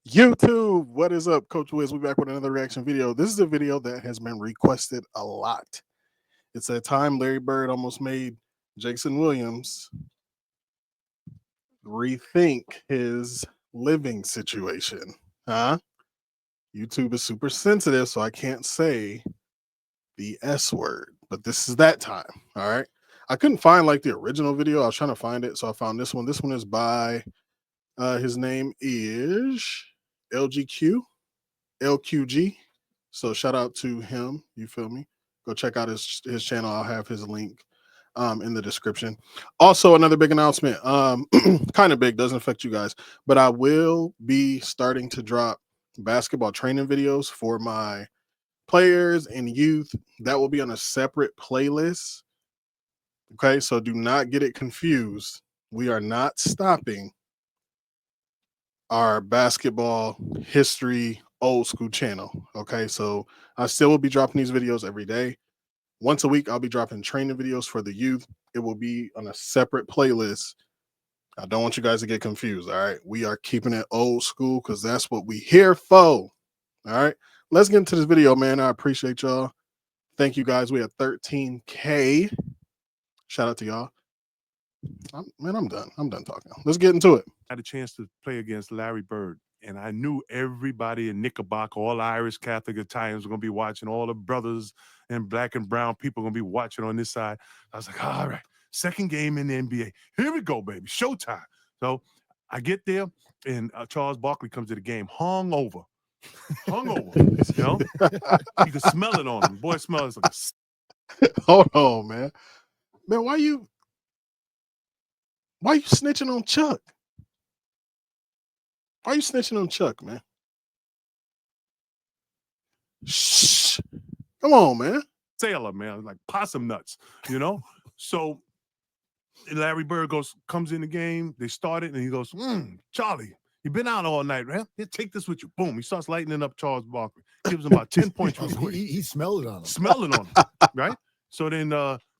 YouTube, what is up? Coach Wiz, we back with another reaction video. This is a video that has been requested a lot. It's that time Larry Bird almost made Jason Williams rethink his living situation. Huh? YouTube is super sensitive, so I can't say the S word, but this is that time. All right. I couldn't find like the original video. I was trying to find it, so I found this one. This one is by his name is LQG. So shout out to him. You feel me? Go check out his channel. I'll have his link in the description. Also, another big announcement. Kind of big, doesn't affect you guys, but I will be starting to drop basketball training videos for my players and youth. That will be on a separate playlist. Okay, so do not get it confused. We are not stopping our basketball history old school channel. Okay, so I still will be dropping these videos every day. Once a week, I'll be dropping training videos for the youth. It will be on a separate playlist. I don't want you guys to get confused. All right, we are keeping it old school because that's what we here for. All right, let's get into this video, man. I appreciate y'all. Thank you guys. We have 13K. Shout out to y'all. I'm done. I'm done talking. Let's get into it. I had a chance to play against Larry Bird, and I knew everybody in Knickerbocker, all Irish Catholic Italians were going to be watching, all the brothers and black and brown people going to be watching on this side. I was like, all right, second game in the NBA. Here we go, baby, showtime. So I get there, and Charles Barkley comes to the game, hungover, you know? You can smell it on him. Boy, smells like a... Hold on, man. Man, why you snitching on Chuck? Why you snitching on Chuck, man? Shh. Come on, man. Sailor, man, like possum nuts, you know? So Larry Bird comes in the game, they started, and he goes, Charlie, you've been out all night, man. Here, take this with you. Boom. He starts lightening up Charles Barkley. Gives him about 10 points real quick. He smelled it on him. Smelled it on him, right? So then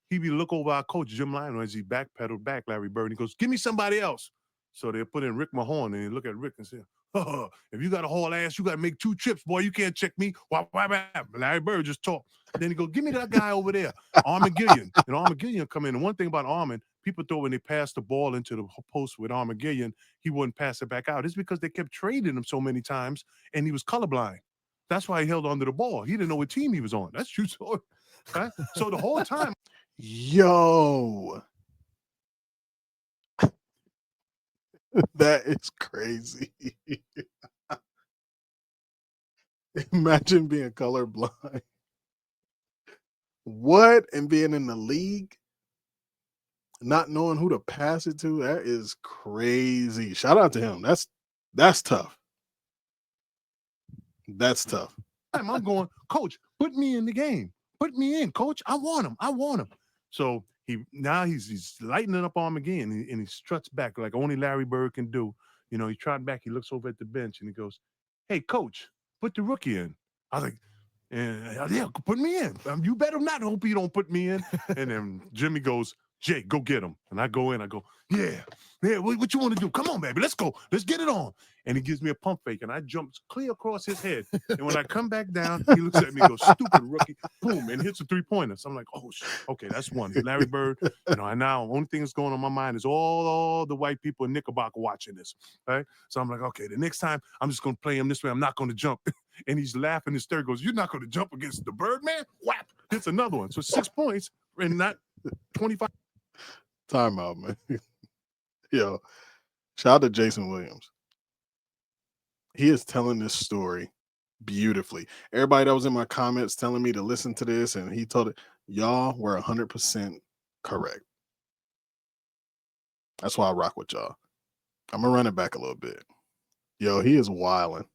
he be look over our coach, Jim Lionel, as he backpedaled back Larry Bird. He goes, give me somebody else. So they put in Rick Mahorn, and he look at Rick and say, oh, if you got a whole ass, you got to make 2 trips, boy. You can't check me. Why? Larry Bird just talked. Then he go, give me that guy over there, Armin Gillian. And Armin Gillian come in. And one thing about Armin, people thought when they passed the ball into the post with Armin Gillian, he wouldn't pass it back out. It's because they kept trading him so many times, and he was colorblind. That's why he held onto the ball. He didn't know what team he was on. That's true story. Right? So the whole time. Yo. That is crazy. Imagine being colorblind. What? And being in the league, not knowing who to pass it to. That is crazy. Shout out to him. That's tough. That's tough. I'm going, coach, put me in the game. Put me in, coach. I want him. I want him. So he's lightening up on him again, and he struts back like only Larry Bird can do. You know, he trotting back. He looks over at the bench, and he goes, hey, coach, put the rookie in. I was like, yeah, put me in. You better not hope you don't put me in. And then Jimmy goes, Jay, go get him. And I go in. I go, yeah, what you want to do? Come on, baby. Let's go. Let's get it on. And he gives me a pump fake, and I jump clear across his head. And when I come back down, he looks at me and goes, stupid rookie. Boom, and hits a 3-pointer. So I'm like, oh, shit. Okay, that's one. Larry Bird. You know, and now the only thing that's going on my mind is all the white people in Knickerbocker watching this. Right? So I'm like, okay, the next time I'm just going to play him this way. I'm not going to jump. And he's laughing. His third goes, you're not going to jump against the Birdman? Whap! Hits another one. So 6 points and not 25. Time out, man. Yo, shout out to Jason Williams. He is telling this story beautifully. Everybody that was in my comments telling me to listen to this, and he told it, y'all were 100% correct. That's why I rock with y'all. I'm gonna run it back a little bit. Yo, he is wilding.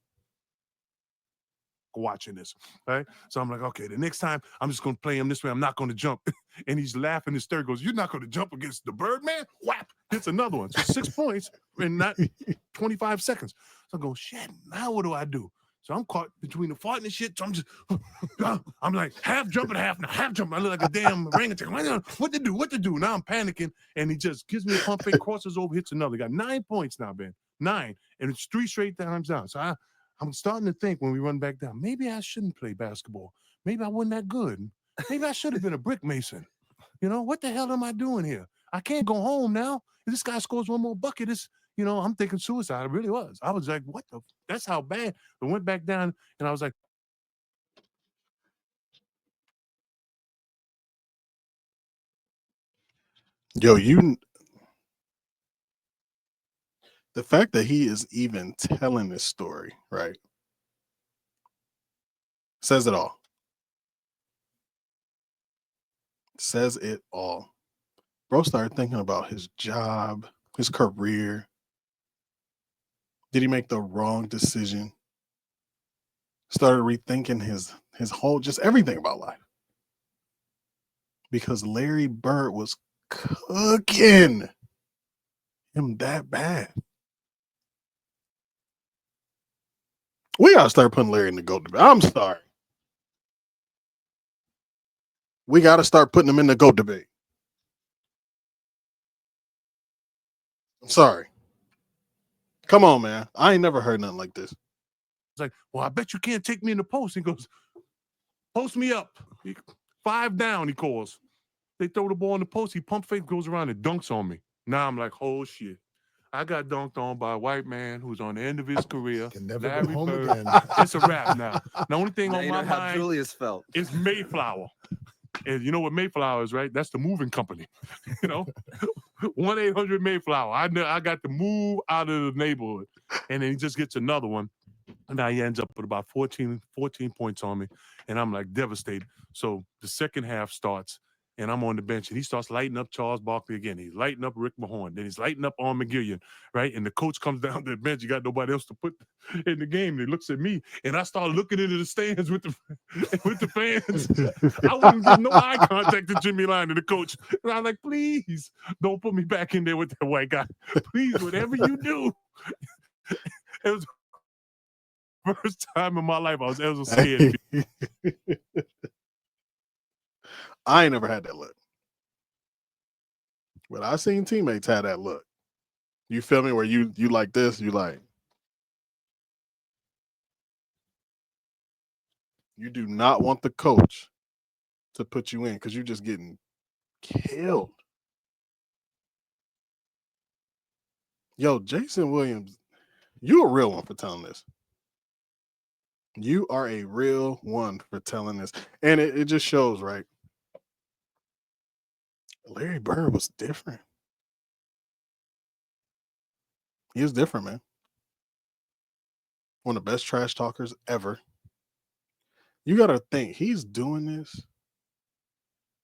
Watching this, right? So I'm like, okay, the next time I'm just going to play him this way. I'm not going to jump. And he's laughing. His third goes, you're not going to jump against the Birdman? Whap! Hits another one. So 6 points in not 25 seconds. So I go, shit, now what do I do? So I'm caught between the fart and the shit. So I'm just, I'm like half jumping, half jumping. I look like a damn orangutan. What to do? Now I'm panicking. And he just gives me a pump fake, crosses over, hits another. Got 9 points now, Ben. 9, and it's 3 straight times down. So I'm starting to think when we run back down, maybe I shouldn't play basketball. Maybe I wasn't that good. Maybe I should have been a brick mason. You know, what the hell am I doing here? I can't go home now. If this guy scores one more bucket, I'm thinking suicide. It really was. I was like, what the? That's how bad. I went back down, and I was like, Yo, the fact that he is even telling this story, right, says it all. Says it all. Bro started thinking about his job, his career. Did he make the wrong decision? Started rethinking his whole, just everything about life. Because Larry Bird was cooking him that bad. We gotta start putting Larry in the GOAT debate. I'm sorry. We gotta start putting him in the GOAT debate. I'm sorry. Come on, man. I ain't never heard nothing like this. it's like, well, I bet you can't take me in the post. He goes, post me up. 5 down, he calls. They throw the ball in the post. He pump fake, goes around and dunks on me. Now I'm like, oh shit. I got dunked on by a white man who's on the end of his career. Can never Larry go home Bird. again. It's a wrap now. The only thing Now on you my know how mind Julius felt. is Mayflower. And you know what Mayflower is, right? That's the moving company. 1-800 Mayflower. I got to move out of the neighborhood. And then he just gets another one. And now he ends up with about 14 points on me. And I'm like devastated. So the second half starts. And I'm on the bench, and he starts lighting up Charles Barkley again. He's lighting up Rick Mahorn. Then he's lighting up Arm McGillian, right? And the coach comes down to the bench. You got nobody else to put in the game. And he looks at me, and I start looking into the stands with the fans. I wouldn't give no eye contact to Jimmy Line and the coach. And I'm like, please, don't put me back in there with that white guy. Please, whatever you do. It was the first time in my life I was ever scared. I ain't never had that look. But I seen teammates have that look. You feel me? Where you like this, you like. You do not want the coach to put you in because you're just getting killed. Yo, Jason Williams, you a real one for telling this. You are a real one for telling this. And it just shows, right? Larry Bird was different. He was different, man. One of the best trash talkers ever. You got to think, he's doing this,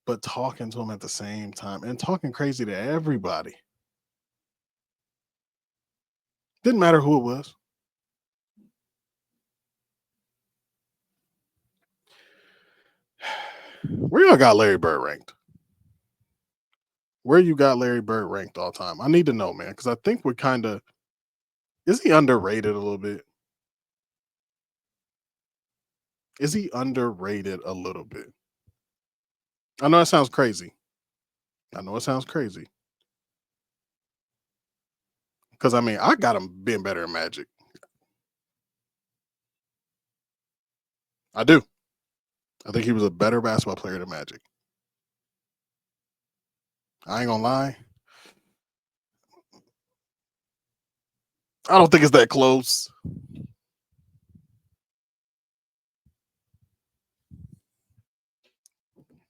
but talking to him at the same time and talking crazy to everybody. Didn't matter who it was. Where y'all got Larry Bird ranked? Where you got Larry Bird ranked all time? I need to know, man, because I think we're kind of, is he underrated a little bit? Is he underrated a little bit? I know that sounds crazy. Because, I mean, I got him being better in Magic. I do. I think he was a better basketball player than Magic. I ain't gonna lie. I don't think it's that close.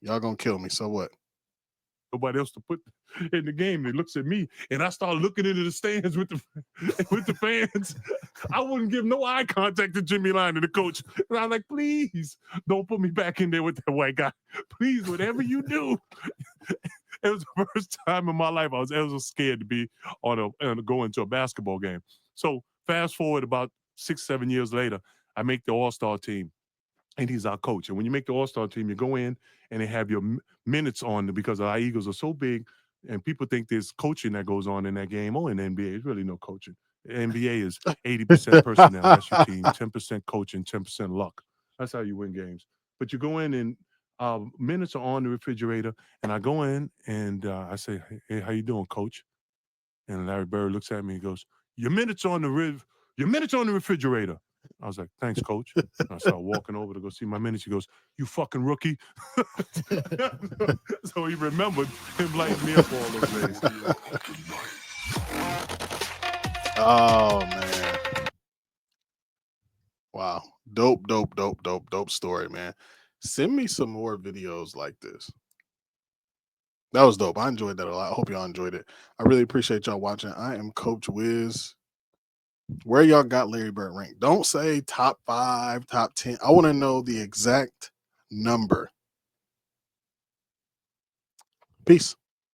Y'all gonna kill me. So what? Nobody else to put in the game. He looks at me, and I start looking into the stands with the fans. I wouldn't give no eye contact to Jimmy Line and the coach. And I'm like, please, don't put me back in there with that white guy. Please, whatever you do. It was the first time in my life I was ever scared to be go into a basketball game. So fast forward about 6-7 years later, I make the All-Star team. And he's our coach. And when you make the All-Star team, you go in and they have your minutes on because our Eagles are so big and people think there's coaching that goes on in that game. Oh, in the NBA, there's really no coaching. The NBA is 80% personnel. That's your team. 10% coaching, 10% luck. That's how you win games. But you go in and minutes are on the refrigerator. And I go in and I say, hey, how you doing, coach? And Larry Bird looks at me and goes, your minutes on the refrigerator. I was like, thanks, coach. And I started walking over to go see my minutes. He goes, you fucking rookie. So he remembered him lighting me up all those days. Oh man. Wow. Dope story, man. Send me some more videos like this. That was dope. I enjoyed that a lot. I hope y'all enjoyed it. I really appreciate y'all watching. I am Coach Wiz. Where y'all got Larry Bird ranked? Don't say top 5, top 10. I want to know the exact number. Peace.